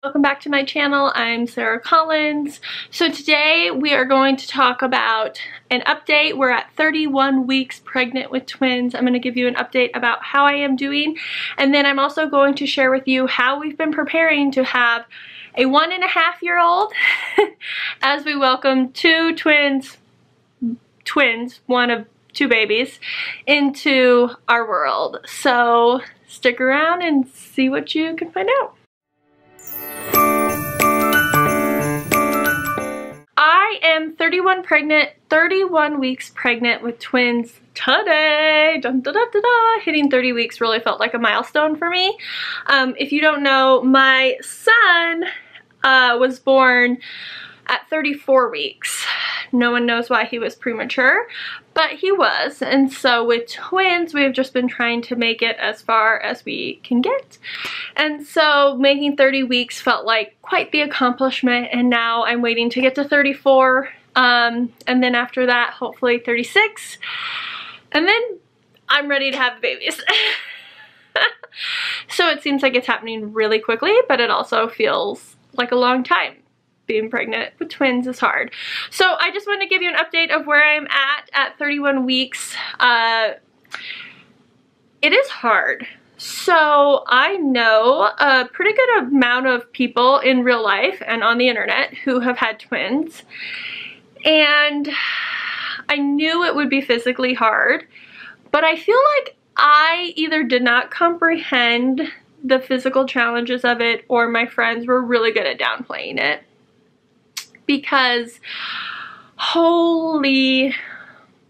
Welcome back to my channel. I'm Sarah Collins. So today we are going to talk about an update. We're at 31 weeks pregnant with twins. I'm going to give you an update about how I am doing, and then I'm also going to share with you how we've been preparing to have a 1.5-year-old as we welcome two twins, one of two babies, into our world. So stick around and see what you can find out. I am 31 weeks pregnant with twins today. Dun, da, da, da, da. Hitting 30 weeks really felt like a milestone for me. If you don't know, my son was born at 34 weeks. No one knows why he was premature, but he was. And so with twins, we've just been trying to make it as far as we can get. And so making 30 weeks felt like quite the accomplishment, and now I'm waiting to get to 34, and then after that, hopefully 36, and then I'm ready to have babies. So it seems like it's happening really quickly, but it also feels like a long time. Being pregnant with twins is hard. So I just want to give you an update of where I'm at 31 weeks. It is hard. So I know a pretty good amount of people in real life and on the internet who have had twins, and I knew it would be physically hard, but I feel like I either did not comprehend the physical challenges of it, or my friends were really good at downplaying it. Because holy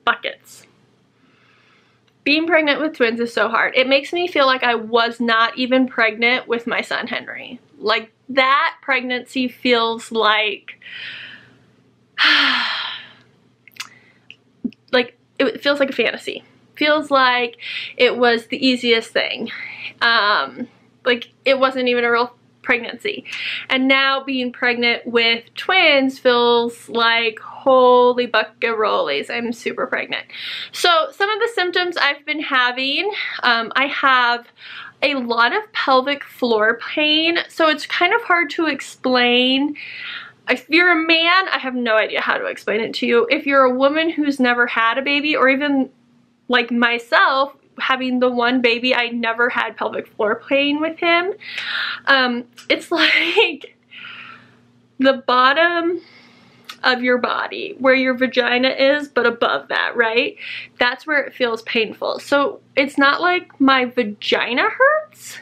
buckets, being pregnant with twins is so hard. It makes me feel like I was not even pregnant with my son Henry. Like, that pregnancy feels like it feels like a fantasy. Feels like it was the easiest thing. Like it wasn't even a real pregnancy. And now being pregnant with twins feels like holy buckarolies, I'm super pregnant. So some of the symptoms I've been having, I have a lot of pelvic floor pain, so it's kind of hard to explain. If you're a man, I have no idea how to explain it to you. If you're a woman who's never had a baby, or even like myself, having the one baby, I never had pelvic floor pain with him. It's like the bottom of your body, where your vagina is, but above that, right? That's where it feels painful. So it's not like my vagina hurts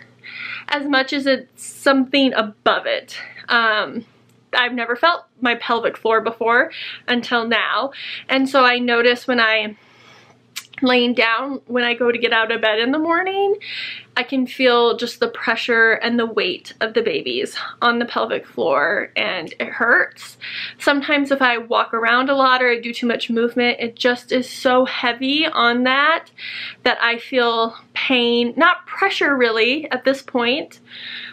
as much as it's something above it. I've never felt my pelvic floor before until now. And so I notice when I'm laying down, when I go to get out of bed in the morning, I can feel just the pressure and the weight of the babies on the pelvic floor, and it hurts. Sometimes if I walk around a lot or I do too much movement, it just is so heavy on that I feel pain, not pressure really at this point,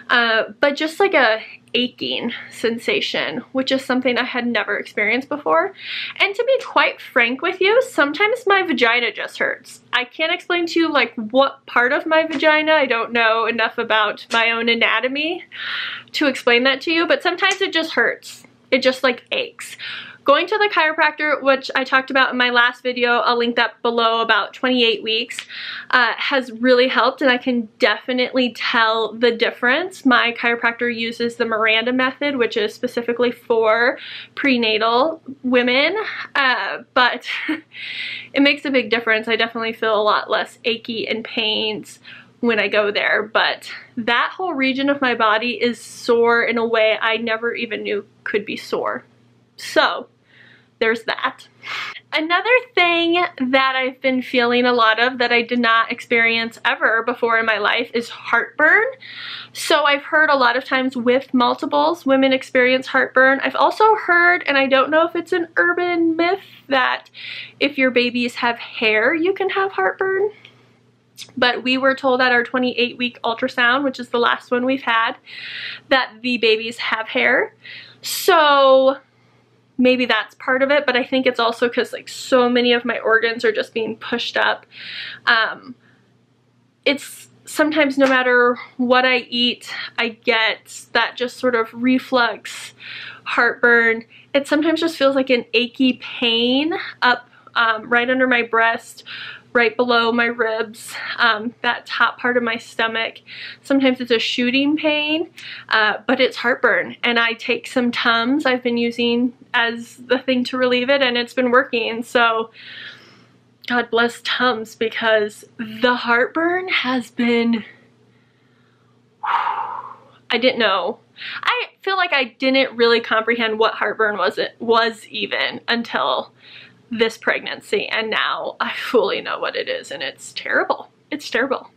but just like a aching sensation, which is something I had never experienced before. And to be quite frank with you, sometimes my vagina just hurts. I can't explain to you like what part of my vagina. I don't know enough about my own anatomy to explain that to you, but sometimes it just hurts. It just like aches. Going to the chiropractor, which I talked about in my last video, I'll link that below, about 28 weeks, has really helped, and I can definitely tell the difference. My chiropractor uses the Miranda method, which is specifically for prenatal women, but it makes a big difference. I definitely feel a lot less achy and pains when I go there, but that whole region of my body is sore in a way I never even knew could be sore. So there's that. Another thing that I've been feeling a lot of that I did not experience ever before in my life is heartburn. So I've heard a lot of times with multiples, women experience heartburn. I've also heard, and I don't know if it's an urban myth, that if your babies have hair, you can have heartburn. But we were told at our 28-week ultrasound, which is the last one we've had, that the babies have hair. So maybe that's part of it, but I think it's also because like so many of my organs are just being pushed up. It's sometimes no matter what I eat, I get that just sort of reflux, heartburn. It sometimes just feels like an achy pain up right under my breast, right below my ribs, that top part of my stomach. Sometimes it's a shooting pain, but it's heartburn. And I take some Tums I've been using as the thing to relieve it, and it's been working. So God bless Tums, because the heartburn has been, I didn't know. I feel like I didn't really comprehend what heartburn was even until this pregnancy, and now I fully know what it is, and it's terrible. It's terrible.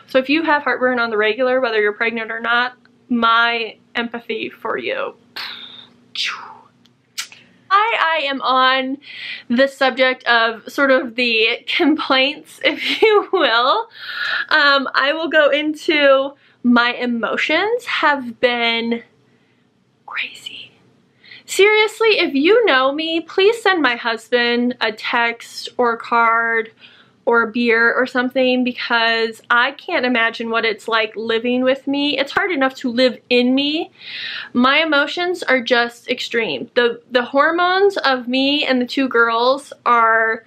So if you have heartburn on the regular, whether you're pregnant or not, my empathy for you. I am on the subject of sort of the complaints, if you will. I will go into my emotions have been crazy. Seriously, if you know me, please send my husband a text or a card or a beer or something, because I can't imagine what it's like living with me. It's hard enough to live in me. My emotions are just extreme. The hormones of me and the two girls are,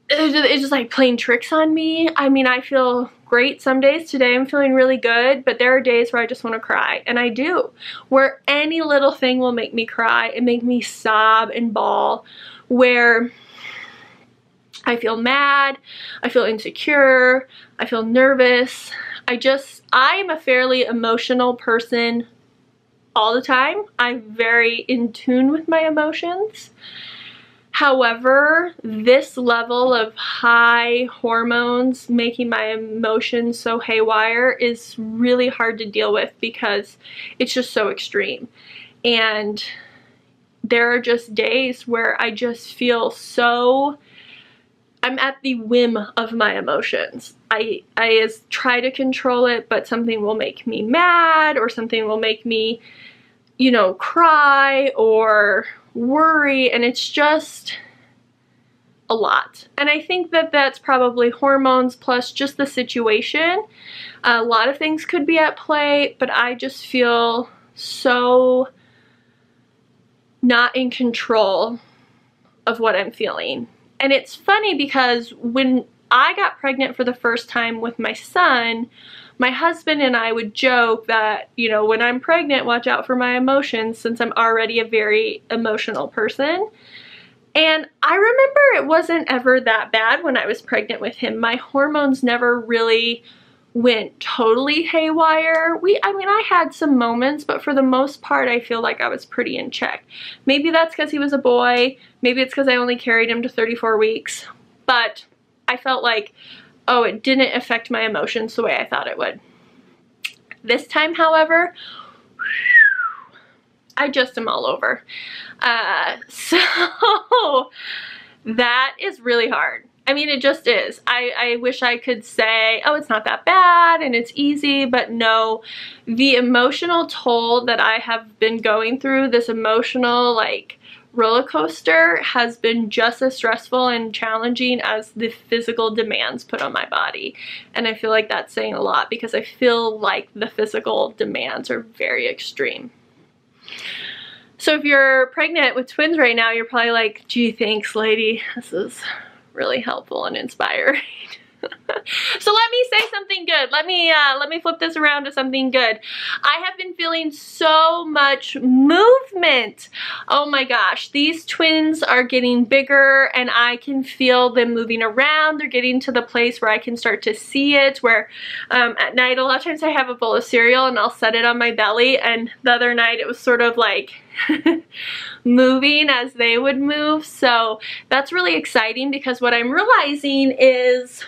it's just like playing tricks on me. I mean, I feel great some days. Today I'm feeling really good, but there are days where I just want to cry, and I do. Where any little thing will make me cry and make me sob and bawl, where I feel mad, I feel insecure, I feel nervous. I'm a fairly emotional person all the time. I'm very in tune with my emotions. However, this level of high hormones making my emotions so haywire is really hard to deal with, because it's just so extreme. And there are just days where I just feel so, I'm at the whim of my emotions. I try to control it, but something will make me mad, or something will make me, you know, cry or worry, and it's just a lot. And I think that that's probably hormones plus just the situation. A lot of things could be at play, but I just feel so not in control of what I'm feeling. And it's funny because when I got pregnant for the first time with my son, my husband and I would joke that, you know, when I'm pregnant, watch out for my emotions, since I'm already a very emotional person. And I remember it wasn't ever that bad when I was pregnant with him. My hormones never really went totally haywire. I mean, I had some moments, but for the most part, I feel like I was pretty in check. Maybe that's because he was a boy. Maybe it's because I only carried him to 34 weeks. But I felt like, oh, it didn't affect my emotions the way I thought it would. This time, however, I just am all over. So that is really hard. I mean, it just is. I wish I could say, oh, it's not that bad and it's easy, but no. The emotional toll that I have been going through, this emotional, like, roller coaster, has been just as stressful and challenging as the physical demands put on my body. And I feel like that's saying a lot, because I feel like the physical demands are very extreme. So if you're pregnant with twins right now, you're probably like, gee, thanks, lady. This is really helpful and inspiring. So let me say something good. Let me flip this around to something good. I have been feeling so much movement. Oh my gosh, these twins are getting bigger and I can feel them moving around. They're getting to the place where I can start to see it, where at night a lot of times I have a bowl of cereal and I'll set it on my belly, and the other night it was sort of like moving as they would move. So that's really exciting, because what I'm realizing is,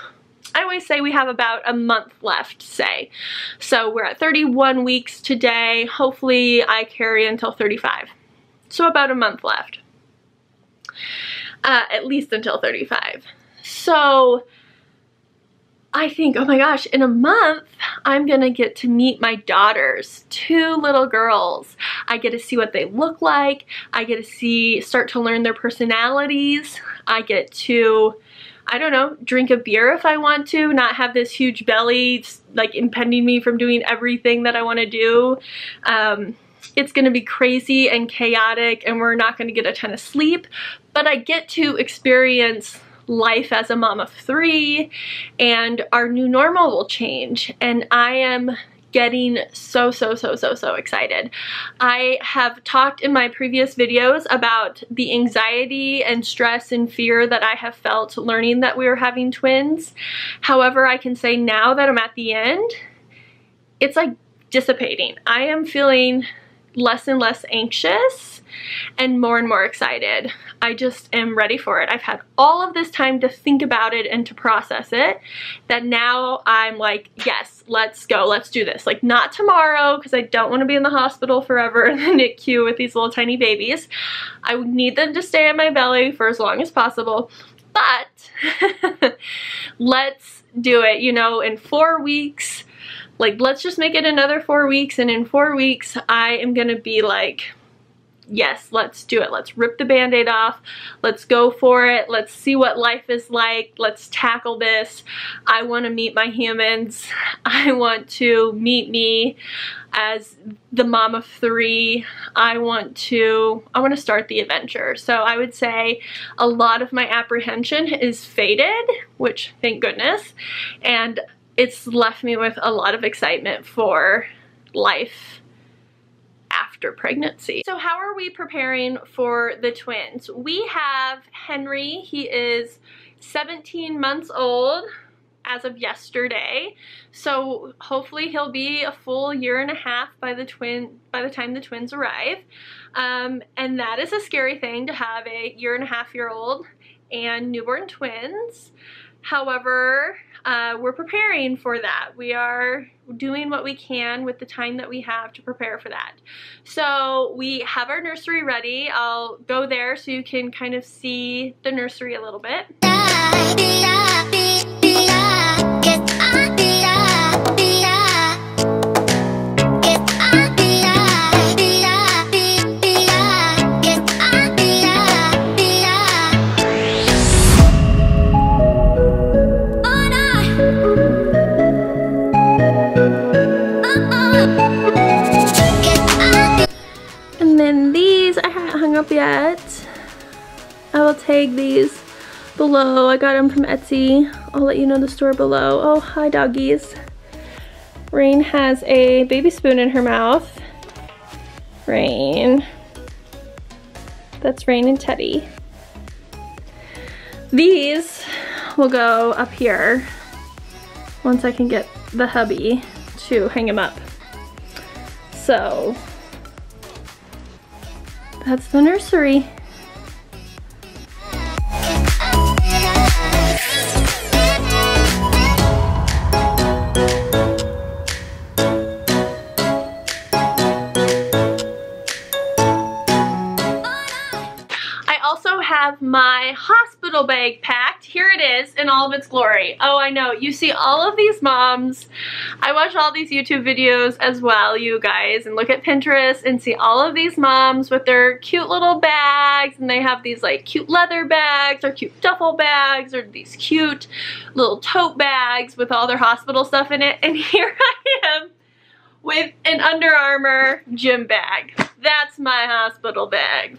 I always say we have about a month left, say. So we're at 31 weeks today. Hopefully I carry until 35. So about a month left. At least until 35. So I think, oh my gosh, in a month, I'm gonna get to meet my daughters, 2 little girls. I get to see what they look like. I get to start to learn their personalities. I get to I don't know, drink a beer if I want to, not have this huge belly like impeding me from doing everything that I want to do. It's going to be crazy and chaotic, and we're not going to get a ton of sleep, but I get to experience life as a mom of 3, and our new normal will change, and I am getting so excited. I have talked in my previous videos about the anxiety and stress and fear that I have felt learning that we were having twins. However, I can say now that I'm at the end, it's like dissipating. I am feeling less and less anxious and more excited. I just am ready for it. I've had all of this time to think about it and to process it, that now I'm like, yes, let's go, let's do this. Like, not tomorrow, because I don't want to be in the hospital forever in the NICU with these little tiny babies. I would need them to stay in my belly for as long as possible, but let's do it, you know, in 4 weeks. Like, let's just make it another 4 weeks, and in 4 weeks I am gonna be like, yes, let's do it. Let's rip the band-aid off. Let's go for it. Let's see what life is like. Let's tackle this. I want to meet my humans. I want to meet me as the mom of 3. I want to start the adventure. So I would say a lot of my apprehension is faded, which thank goodness, and it's left me with a lot of excitement for life after pregnancy. So how are we preparing for the twins? We have Henry. He is 17 months old as of yesterday. So hopefully he'll be a full 1.5 years by the time the twins arrive. And that is a scary thing, to have a 1.5-year-old and newborn twins. However, we're preparing for that. We are doing what we can with the time that we have to prepare for that. So we have our nursery ready. I'll go there so you can kind of see the nursery a little bit. And then these I haven't hung up yet. I will tag these below. I got them from Etsy. I'll let you know the store below. Oh, hi doggies. Rain has a baby spoon in her mouth. Rain. That's Rain and Teddy. These will go up here once I can get the hubby to hang him up. So that's the nursery. I also have my hospital bag packed. Here it is in all of its glory. Oh, I know. You see all of these moms. I watch all these YouTube videos as well, you guys, and look at Pinterest and see all of these moms with their cute little bags, and they have these like cute leather bags or cute duffel bags or these cute little tote bags with all their hospital stuff in it. And here I am with an Under Armour gym bag. That's my hospital bag.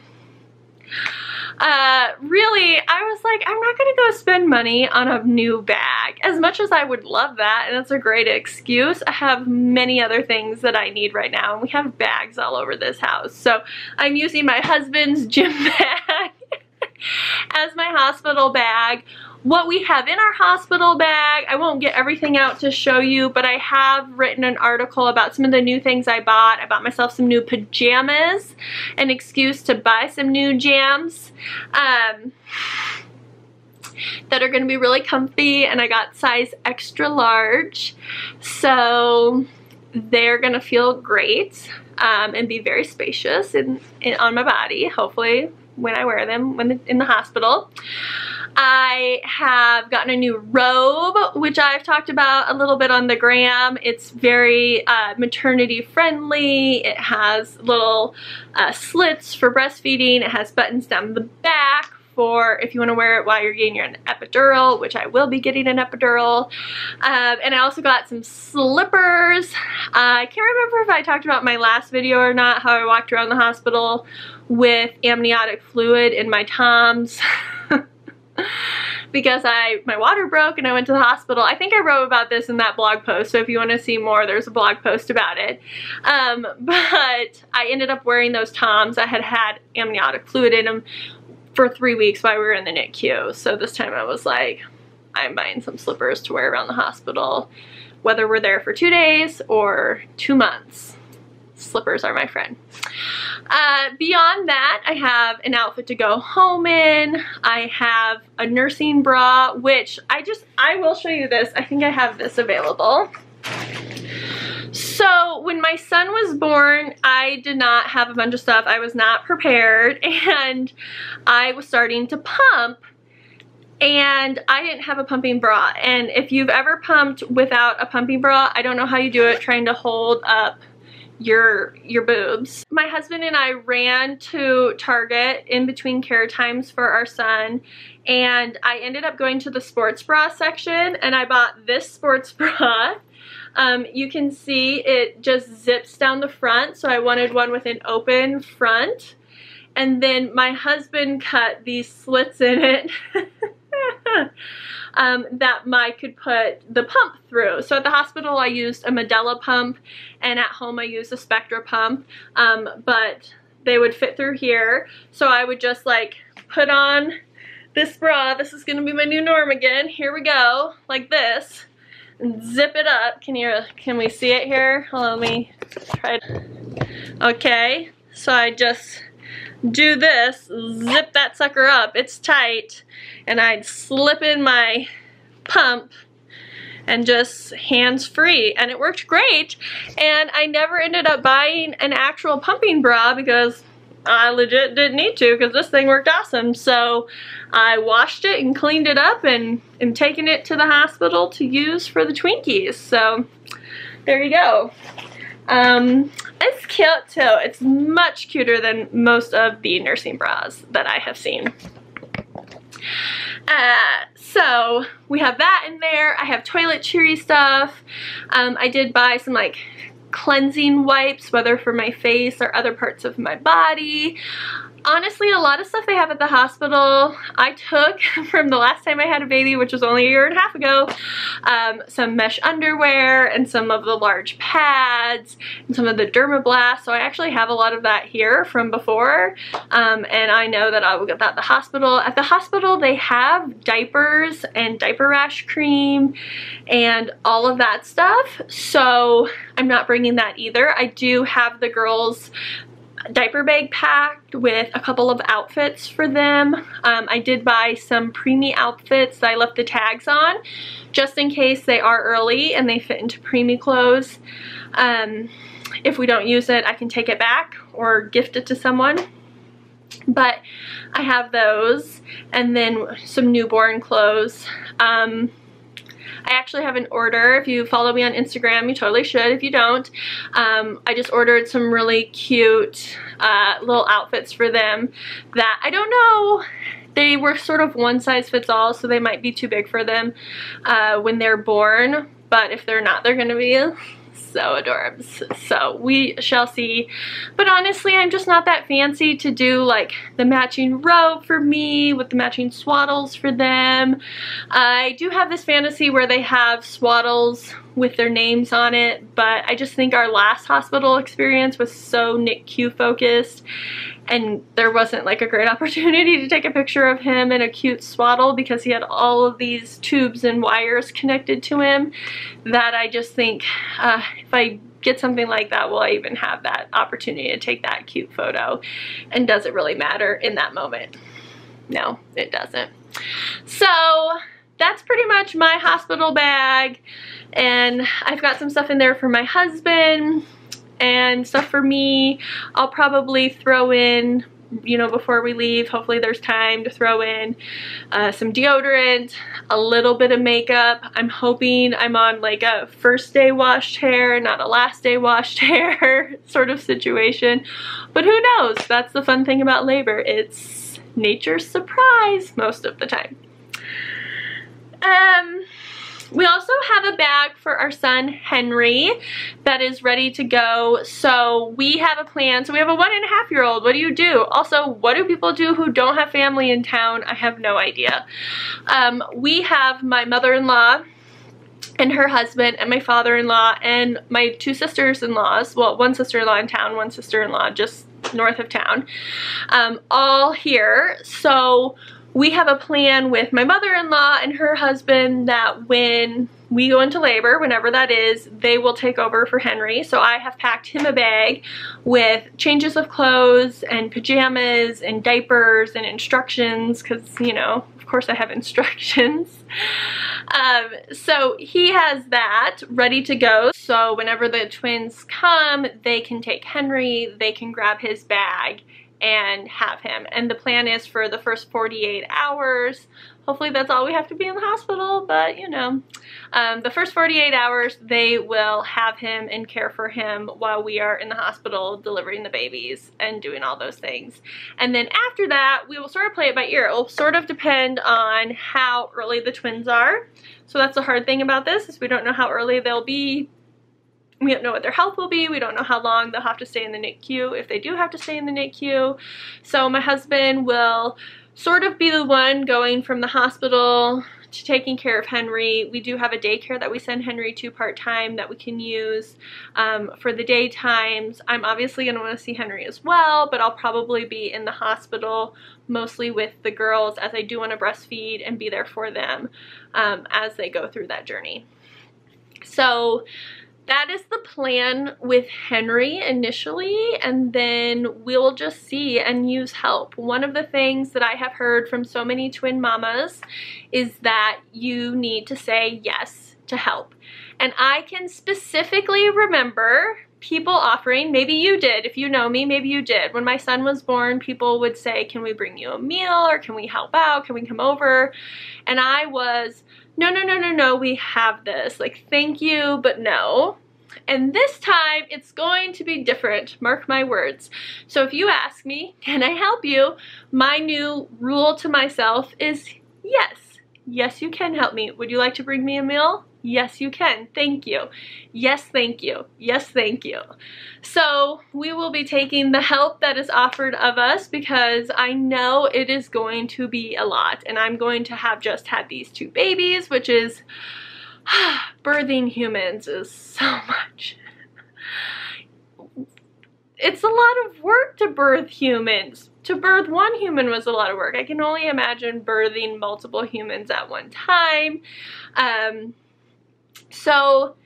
Really, I was like, I'm not gonna go spend money on a new bag. As much as I would love that, and it's a great excuse, I have many other things that I need right now, and we have bags all over this house. So I'm using my husband's gym bag as my hospital bag. What we have in our hospital bag, I won't get everything out to show you, but I have written an article about some of the new things I bought. I bought myself some new pajamas, an excuse to buy some new jams that are going to be really comfy, and I got size extra large, so they're going to feel great and be very spacious on my body, hopefully, when I wear them in the hospital. I have gotten a new robe, which I've talked about a little bit on the gram. It's very maternity friendly. It has little slits for breastfeeding. It has buttons down the back for if you want to wear it while you're getting your epidural, which I will be getting an epidural. And I also got some slippers. I can't remember if I talked about my last video or not, how I walked around the hospital with amniotic fluid in my Toms. Because my water broke and I went to the hospital. I think I wrote about this in that blog post, so if you want to see more, there's a blog post about it. But I ended up wearing those Toms. I had amniotic fluid in them for 3 weeks while we were in the NICU. So this time I was like, I'm buying some slippers to wear around the hospital, whether we're there for 2 days or 2 months. Slippers are my friend. Beyond that, I have an outfit to go home in. I have a nursing bra, which I will show you this. I think I have this available. So when my son was born, I did not have a bunch of stuff. I was not prepared, and I was starting to pump, and I didn't have a pumping bra. And if you've ever pumped without a pumping bra, I don't know how you do it, trying to hold up your boobs. My husband and I ran to Target in between care times for our son, and I ended up going to the sports bra section, and I bought this sports bra. You can see it just zips down the front, so I wanted one with an open front. And then my husband cut these slits in it that Mike could put the pump through. So at the hospital I used a Medela pump, and at home I used a Spectra pump, but they would fit through here. So I would just like put on this bra. This is gonna be my new norm again. Here we go, like this, and zip it up. Can we see it here? Hold on, let me try it. Okay, so I just do this, zip that sucker up, it's tight, and I'd slip in my pump and just hands free, and it worked great. And I never ended up buying an actual pumping bra because I legit didn't need to, because this thing worked awesome. So I washed it and cleaned it up and am taking it to the hospital to use for the Twinkies. So there you go. It's cute too. It's much cuter than most of the nursing bras that I have seen. So we have that in there. I have toiletry stuff. I did buy some like cleansing wipes, whether for my face or other parts of my body. Honestly, a lot of stuff they have at the hospital I took from the last time I had a baby, which was only 1.5 years ago. Some mesh underwear and some of the large pads and some of the Dermablast. So I actually have a lot of that here from before. And I know that I will get that at the hospital. At the hospital, they have diapers and diaper rash cream and all of that stuff. So I'm not bringing that either. I do have the girls' diaper bag packed with a couple of outfits for them. I did buy some preemie outfits that I left the tags on just in case they are early and they fit into preemie clothes. If we don't use it, I can take it back or gift it to someone. But I have those, and then some newborn clothes. I actually have an order. If you follow me on Instagram, you totally should. If you don't, I just ordered some really cute little outfits for them that I don't know. They were sort of one size fits all, so they might be too big for them when they're born. But if they're not, they're gonna be so adorable. So we shall see. But honestly, I'm just not that fancy to do like the matching robe for me with the matching swaddles for them. I do have this fantasy where they have swaddles with their names on it, but I just think our last hospital experience was so NICU focused, and there wasn't like a great opportunity to take a picture of him in a cute swaddle because he had all of these tubes and wires connected to him, that I just think if I get something like that, will I even have that opportunity to take that cute photo? And does it really matter in that moment? No, it doesn't. So that's pretty much my hospital bag, and I've got some stuff in there for my husband and stuff for me. I'll probably throw in, you know, before we leave, hopefully there's time to throw in some deodorant, a little bit of makeup. I'm hoping I'm on like a first day washed hair, not a last day washed hair sort of situation, but who knows? That's the fun thing about labor. It's nature's surprise most of the time. We also have a bag for our son Henry that is ready to go. So we have a plan. So we have a 1.5-year-old. What do you do? Also, what do people do who don't have family in town? I have no idea. We have my mother-in-law and her husband and my father-in-law and my 2 sisters-in-laws. Well, one sister-in-law in town, one sister-in-law just north of town. All here. So we have a plan with my mother-in-law and her husband that when we go into labor, whenever that is, they will take over for Henry. So I have packed him a bag with changes of clothes and pajamas and diapers and instructions because, you know, of course I have instructions. So he has that ready to go. So whenever the twins come, they can take Henry, they can grab his bag and have him. And the plan is for the first 48 hours. Hopefully that's all we have to be in the hospital, but you know. The first 48 hours they will have him and care for him while we are in the hospital delivering the babies and doing all those things. And then after that we will sort of play it by ear. It will sort of depend on how early the twins are. So that's the hard thing about this, is we don't know how early they'll be. We don't know what their health will be. We don't know how long they'll have to stay in the NICU, if they do have to stay in the NICU. So my husband will sort of be the one going from the hospital to taking care of Henry. We do have a daycare that we send Henry to part-time that we can use for the daytimes. I'm obviously going to want to see Henry as well, but I'll probably be in the hospital mostly with the girls, as I do want to breastfeed and be there for them as they go through that journey. So that is the plan with Henry initially, and then we'll just see and use help. One of the things that I have heard from so many twin mamas is that you need to say yes to help. And I can specifically remember people offering, maybe you did, if you know me, maybe you did. When my son was born, people would say, can we bring you a meal, or can we help out, can we come over? And I was, no, no, no, no, no, we have this. Like, thank you, but no. And this time, it's going to be different. Mark my words. So if you ask me, can I help you? My new rule to myself is yes. Yes, you can help me. Would you like to bring me a meal? Yes, you can. Thank you. Yes, thank you. Yes, thank you. So we will be taking the help that is offered of us, because I know it is going to be a lot. And I'm going to have just had these 2 babies, which is birthing humans is so much. It's a lot of work to birth humans. To birth one human was a lot of work. I can only imagine birthing multiple humans at one time. So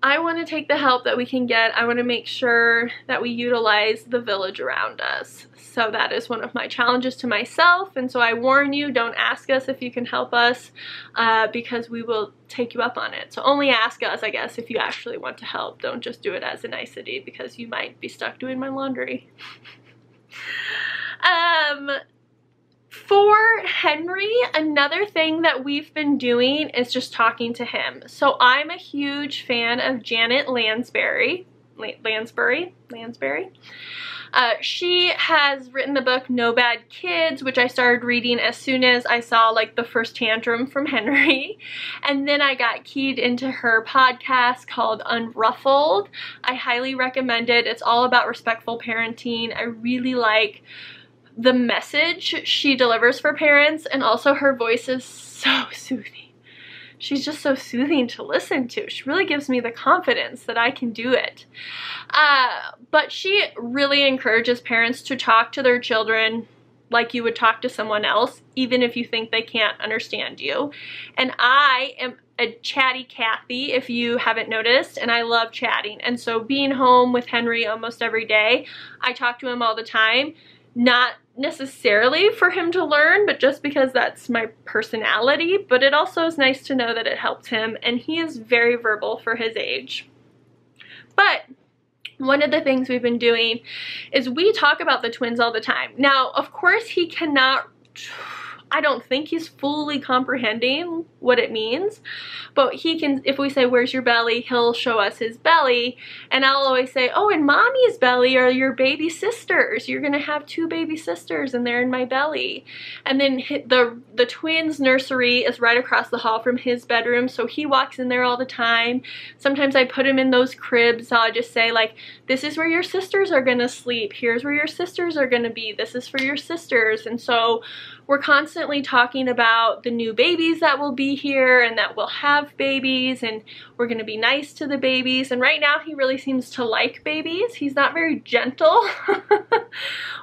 I want to take the help that we can get. I want to make sure that we utilize the village around us. So that is one of my challenges to myself. And so I warn you, don't ask us if you can help us, because we will take you up on it. So only ask us, I guess, if you actually want to help. Don't just do it as a nicety, because you might be stuck doing my laundry. For Henry, another thing that we've been doing is just talking to him. So I'm a huge fan of Janet Lansbury. She has written the book No Bad Kids, which I started reading as soon as I saw like the first tantrum from Henry. And then I got keyed into her podcast called Unruffled. I highly recommend it. It's all about respectful parenting. I really like the message she delivers for parents, and also her voice is so soothing. She's just so soothing to listen to. She really gives me the confidence that I can do it. But she really encourages parents to talk to their children like you would talk to someone else, even if you think they can't understand you. And I am a chatty Cathy, if you haven't noticed, and I love chatting. And so being home with Henry almost every day, I talk to him all the time. Not necessarily for him to learn, but just because that's my personality. But it also is nice to know that it helps him, and he is very verbal for his age. But one of the things we've been doing is we talk about the twins all the time. Now, of course, he cannot, I don't think he's fully comprehending what it means, but he can, if we say, where's your belly, he'll show us his belly, and I'll always say, oh, in mommy's belly are your baby sisters. You're gonna have 2 baby sisters and they're in my belly. And then the twins' nursery is right across the hall from his bedroom, so he walks in there all the time. Sometimes I put him in those cribs. I'll just say, like, this is where your sisters are gonna sleep. Here's where your sisters are gonna be. This is for your sisters. And so we're constantly talking about the new babies that will be here and that will have babies, and we're going to be nice to the babies. And right now he really seems to like babies. He's not very gentle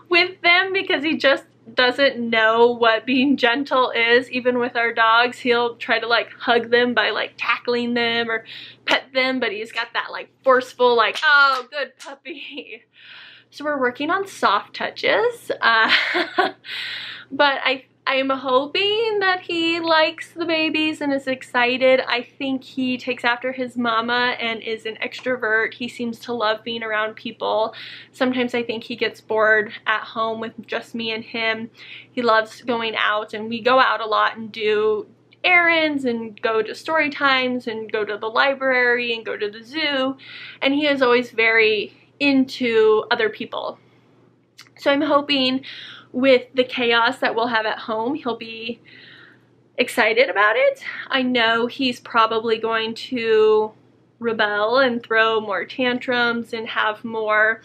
with them because he just doesn't know what being gentle is. Even with our dogs, he'll try to like hug them by like tackling them or pet them, but he's got that like forceful like, oh, good puppy. So we're working on soft touches. But I'm hoping that he likes the babies and is excited. I think he takes after his mama and is an extrovert. He seems to love being around people. Sometimes I think he gets bored at home with just me and him. He loves going out, and we go out a lot and do errands and go to story times and go to the library and go to the zoo, and he is always very into other people. So I'm hoping with the chaos that we'll have at home, he'll be excited about it. I know he's probably going to rebel and throw more tantrums and have more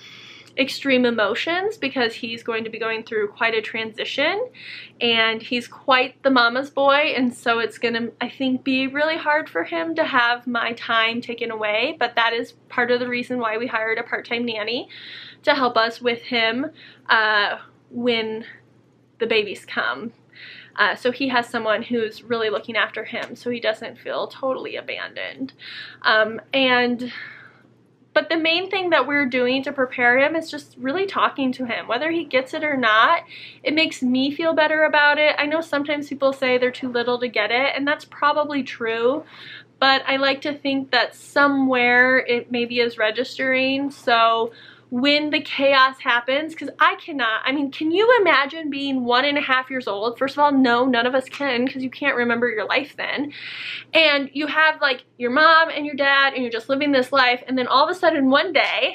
extreme emotions because he's going to be going through quite a transition, and he's quite the mama's boy, and so it's gonna, I think, be really hard for him to have my time taken away. But that is part of the reason why we hired a part-time nanny to help us with him when the babies come. So he has someone who's really looking after him so he doesn't feel totally abandoned. But the main thing that we're doing to prepare him is just really talking to him. Whether he gets it or not, it makes me feel better about it. I know sometimes people say they're too little to get it, and that's probably true, but I like to think that somewhere it maybe is registering. So when the chaos happens, because I mean, can you imagine being 1.5 years old? First of all, no, none of us can, because you can't remember your life then. And you have like your mom and your dad, and you're just living this life, and then all of a sudden one day,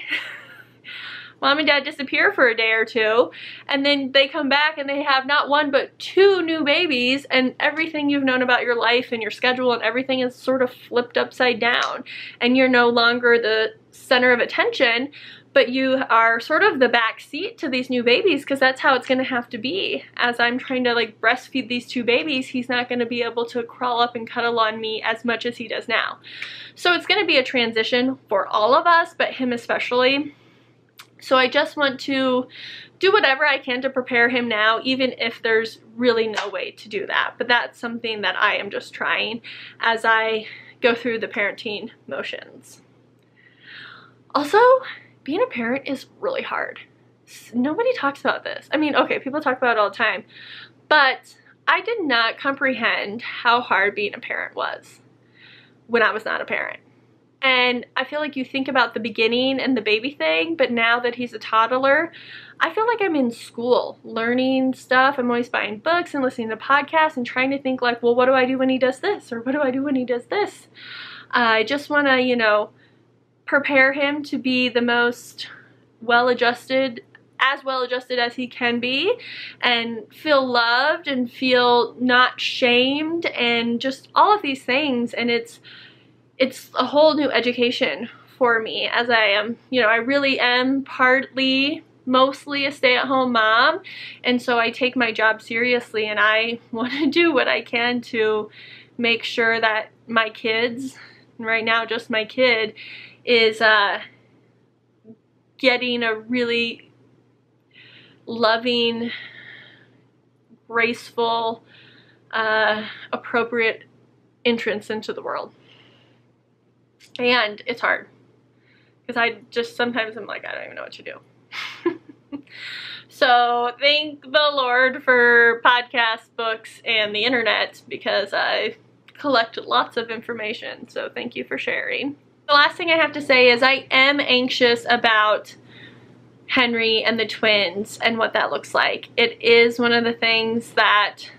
mom and dad disappear for a day or two, and then they come back and they have not 1 but 2 new babies, and everything you've known about your life and your schedule and everything is sort of flipped upside down, and you're no longer the center of attention, but you are sort of the back seat to these new babies, because that's how it's going to have to be. As I'm trying to like breastfeed these 2 babies, he's not going to be able to crawl up and cuddle on me as much as he does now. So it's going to be a transition for all of us, but him especially. So I just want to do whatever I can to prepare him now, even if there's really no way to do that. But that's something that I am just trying as I go through the parenting motions. Also, being a parent is really hard. Nobody talks about this. I mean, okay, people talk about it all the time, but I did not comprehend how hard being a parent was when I was not a parent. And I feel like you think about the beginning and the baby thing, but now that he's a toddler, I feel like I'm in school learning stuff. I'm always buying books and listening to podcasts and trying to think like, well, what do I do when he does this? Or what do I do when he does this? I just want to, you know, prepare him to be the most well-adjusted as he can be, and feel loved and feel not shamed and just all of these things. And it's a whole new education for me, as I am, you know, I really am mostly a stay-at-home mom, and so I take my job seriously, and I want to do what I can to make sure that my kids, right now just my kid, is getting a really loving, graceful, appropriate entrance into the world. And it's hard, because sometimes I'm like, I don't even know what to do. So thank the Lord for podcasts, books, and the internet, because I collect lots of information. So thank you for sharing. The last thing I have to say is I am anxious about Henry and the twins and what that looks like. It is one of the things that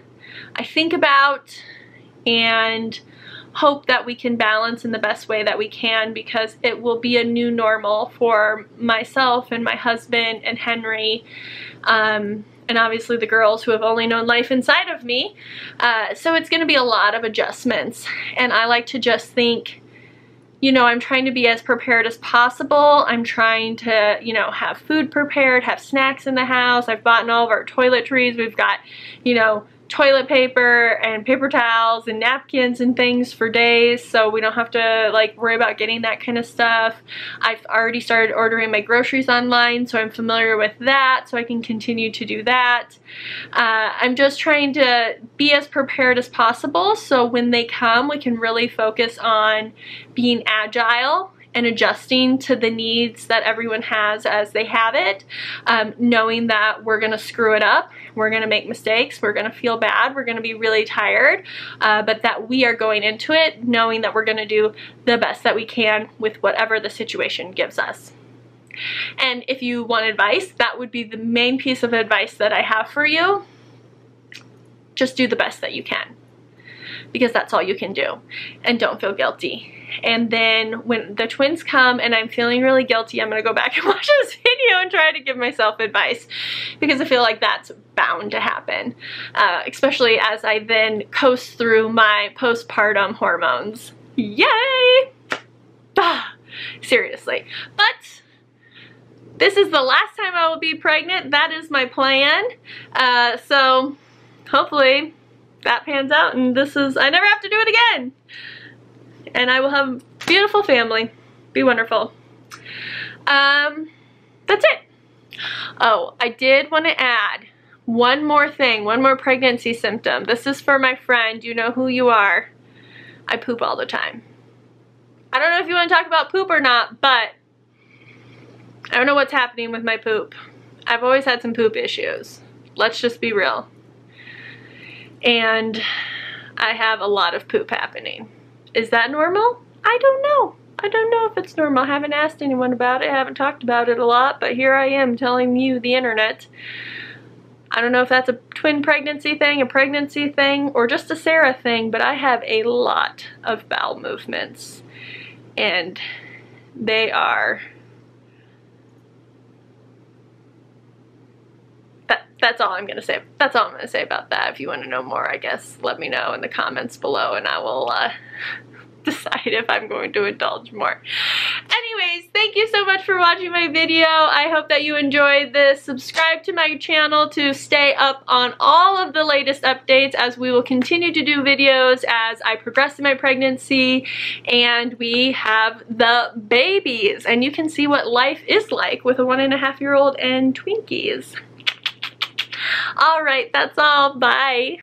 I think about and hope that we can balance in the best way that we can, because it will be a new normal for myself and my husband and Henry, and obviously the girls who have only known life inside of me. So it's going to be a lot of adjustments, and I like to just think, you know, I'm trying to be as prepared as possible. I'm trying to, you know, have food prepared, have snacks in the house. I've bought all of our toiletries. We've got, you know, toilet paper and paper towels and napkins and things for days, so we don't have to like worry about getting that kind of stuff. I've already started ordering my groceries online, so I'm familiar with that, so I can continue to do that. I'm just trying to be as prepared as possible, so when they come we can really focus on being agile and adjusting to the needs that everyone has as they have it, knowing that we're gonna screw it up, we're gonna make mistakes, we're gonna feel bad, we're gonna be really tired, but that we are going into it knowing that we're gonna do the best that we can with whatever the situation gives us. And if you want advice, that would be the main piece of advice that I have for you. Just do the best that you can, because that's all you can do, and don't feel guilty. And then when the twins come and I'm feeling really guilty, I'm gonna go back and watch this video and try to give myself advice, because I feel like that's bound to happen, especially as I then coast through my postpartum hormones. Yay! Seriously. But this is the last time I will be pregnant. That is my plan. So hopefully that pans out, and I never have to do it again. And I will have a beautiful family. Be wonderful. That's it. Oh, I did want to add one more thing, one more pregnancy symptom. This is for my friend. You know who you are. I poop all the time. I don't know if you want to talk about poop or not, but I don't know what's happening with my poop. I've always had some poop issues. Let's just be real. And I have a lot of poop happening. Is that normal? I don't know. I don't know if it's normal. I haven't asked anyone about it. I haven't talked about it a lot, but here I am telling you, the internet. I don't know if that's a twin pregnancy thing, a pregnancy thing, or just a Sarah thing, but I have a lot of bowel movements, and they are... That's all I'm gonna say. That's all I'm gonna say about that. If you want to know more, I guess let me know in the comments below, and I will decide if I'm going to indulge more. Anyways, thank you so much for watching my video. I hope that you enjoyed this. Subscribe to my channel to stay up on all of the latest updates, as we will continue to do videos as I progress in my pregnancy and we have the babies, and you can see what life is like with a 1.5-year-old and Twinkies. All right, that's all. Bye.